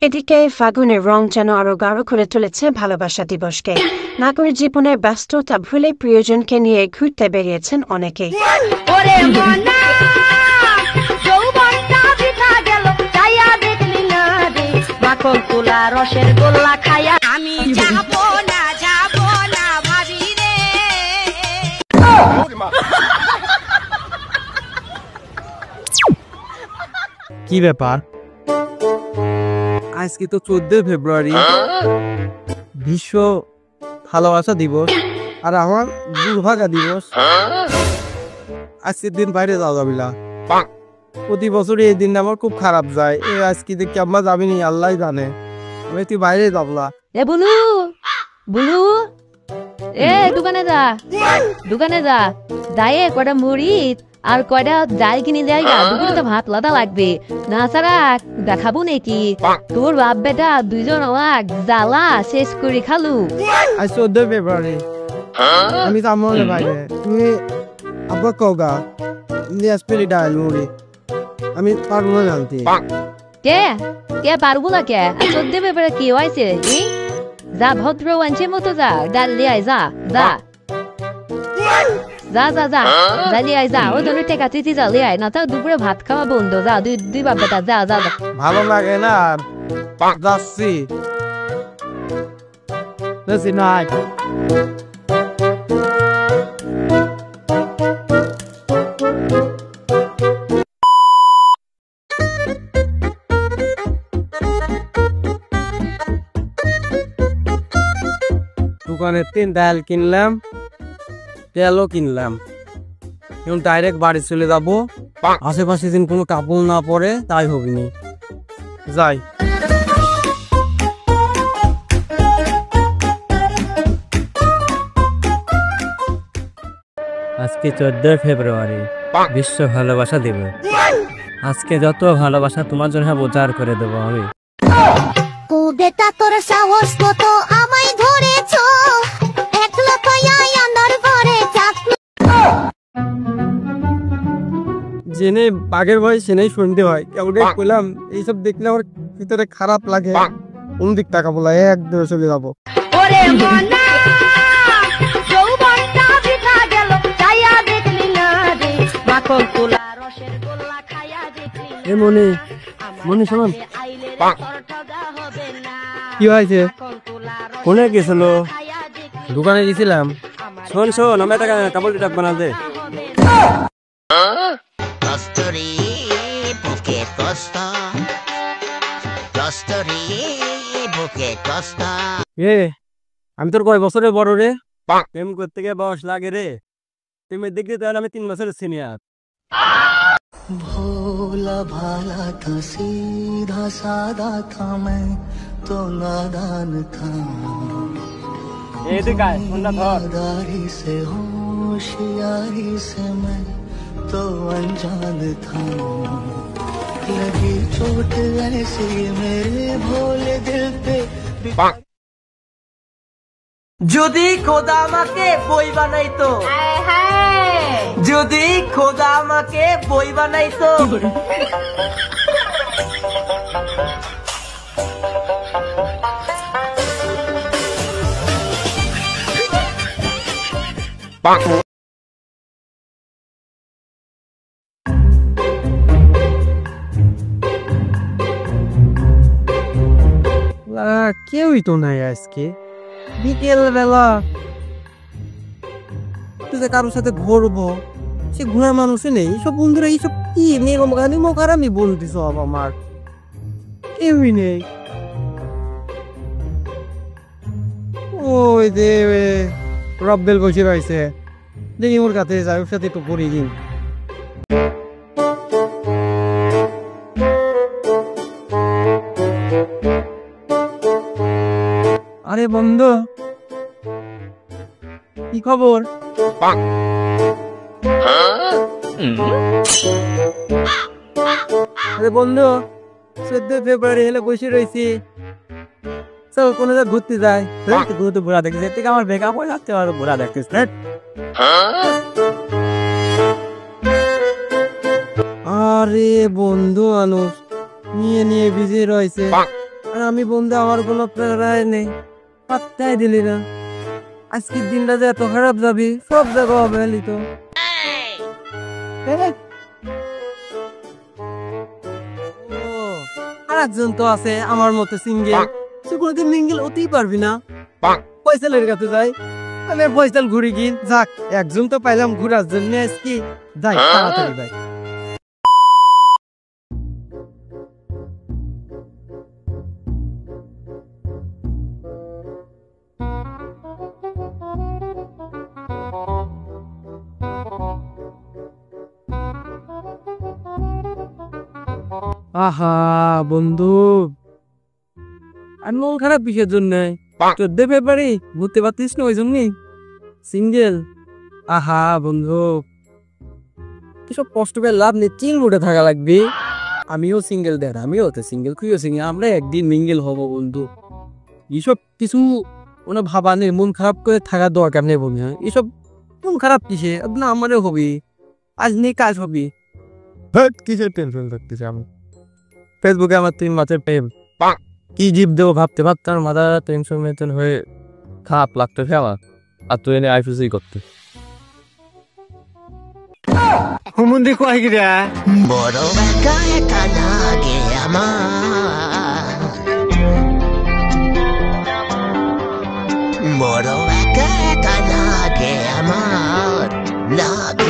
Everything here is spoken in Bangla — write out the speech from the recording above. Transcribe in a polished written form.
এদিকে ফাগুনের রং যেন আরো গাঢ় করে তুলেছে ভালোবাসা দিবসকে। নাগরিক জীবনের ব্যস্ততা ভুলে প্রিয়জনকে নিয়ে ঘুরতে বেরিয়েছেন অনেকেই। কি ব্যাপার? আজকে তো 14 ফেব্রুয়ারি, বিশ্ব ভালোবাসা দিবস, আর আমার দুর্ভাগা দিবস। আজকের দিন বাইরে যাওয়া যাবে না। প্রতি বছর এই দিনটা আমার খুব খারাপ যায়। আজকে দেখি আমরা যাবিনি, আল্লাহ জানে। আমি তুই বাইরে যাব না। বুলু বুলু, দোকানে যা, দোকানে যা, দায়ে কয়টা মুড়ি আর কয়টা ডাল কিনে দেয়। দুপুরে তো ভাত লাদা লাগবে না, ছাড়া দেখাবো নাকি? তোর বাপ বেটা দুইজন জ্বালা শেষ করে খালু। আজ 14 ফেব্রুয়ারি, আমি যাবো না বাইরে। তুমি আব্বা কওগা ডাল মুড়ি, আমি পারবো না জানতে। কে কে পারবো না কে? 14 ফেব্রুয়ারি কি হয়েছে? যা ভদ্র আনছে মতো যা, ডাল দিয়ে আয়, যা যা যা যা যা যা দিয়ে আয়, যা। ওই ধরনের টেকা চিঠি যা লিয়ে আয়, না তো দুপুরে ভাত খাওয়া বন্ধ। যা, দুই বাপ বেটা, যা যা। ভালো লাগে না, যাচ্ছি না। দোকানে 3 ডাল কিনলাম, তেলও কিনলাম। এখন ডাইরেক্ট বাড়ি চলে যাবো। আশেপাশে দিন কোনো কাপড় না পরে তাই হবিনি, যাই। আজকে 14 ফেব্রুয়ারি, বিশ্ব ভালোবাসা দিবস। আজকে যত ভালোবাসা তোমার জন্য বোঝার করে দেবো আমি। বেটা তোর সাহস কত, আমায় ধরেছো একলা পায়াই আন্ধার ঘরে। জেনে বাঘের ভয় সেনেই শুনতে হয়। কেউরে কইলাম এইসব দেখলে আমার ভিতরে খারাপ লাগে। কোন দিক টাকা বলা একদম চলে যাবো। মনে মনে শোন, কি হয়েছে? কোনে গেছিল? দোকানে গেছিলাম। শোন শোন, আমি একটা কাপড় টাক বানা দে। আমি তোর কয় বছরের বড় রে? প্রেম করতে গিয়ে বয়স লাগে রে। তুমি দেখতে তাহলে আমি 3 বছরের সিনিয়র। भोला भाला था, सीधा सादा था, मैं तो नादान था। समझदारी से होशियारी से मैं तो अनजान था। लगी चोट ऐसी मेरे भोले दिल पे। যদি খোদা আমাকে বই বানাইতো, যদি খোদা আমাকে বই বানাইতো। কেউই তো নাই আজকে বিকেল বেলা। কারোর সাথে ঘুরবো, সে ঘোরার মানুষই নেই। সব বন্ধুরা এইসব কি মোকারামি বলতে সব, আমার কেউই নেই। ওই যে রব্বেল বসে রয়েছে, দেখি ওর কাছে যাই, ওর সাথে একটু ঘুরি দিন। আরে বন্ধু, কি খবর? আরে বন্ধু, 14 ফেব্রুয়ারি হলে বসে রয়েছি, চল কোন জায়গায় ঘুরতে যাই। ঘুরতে ঘোরা দেখছিস, এর থেকে আমার বেকআপ হয়ে যাচ্ছে, আর ঘোরা দেখছিস। আরে বন্ধু মানুষ নিয়ে নিয়ে বিজি রয়েছে, আর আমি বন্ধু আমার কোনো প্রেরণায় নেই, পাত্তাই দিলি না। আজকের দিনটা যে এত খারাপ যাবি, সব জায়গা হবে তো। আর একজন তো আছে আমার মতো সিঙ্গেল, সে কোনোদিন মিঙ্গেল হতেই পারবি না। ফয়সালের কাছে যাই, আমি ফয়সাল ঘুরি কি যাক, একজন তো পাইলাম ঘুরার জন্য আজকে, যাই তাড়াতাড়ি যাই। আহা বন্ধু, আর মন খারাপ কিসের জন্য? তোর দেবে পারি ঘুরতে পারতিস না ওই জন্যই সিঙ্গেল। আহা বন্ধু, এসব কষ্ট করে লাভ নেই, চিল মুডে থাকা লাগবে। আমিও সিঙ্গেল, দেখ আমিও তো সিঙ্গেল, তুইও সিঙ্গেল, আমরা একদিন মিঙ্গেল হব বন্ধু। এসব কিছু ওনা ভাবা নেই, মন খারাপ করে থাকার দরকার নেই বন্ধু। এসব মন খারাপ কিসে, না আমারও হবি, আজ নেই কাজ হবি। কিসের টেনশন থাকতেছে? আমি ফেসবুকে আমার 3 মাসের প্রেম, কি জীব দেবো ভাবতে ভাবতে আর মাথা টেনশন মেনশন হয়ে খারাপ লাগতেছে আমার। আর তুই এনে আইফিসি করতে হুমুন্দি কয় গিরা বড় একা একা লাগে আমার, বড় একা একা লাগে আমার, লাগে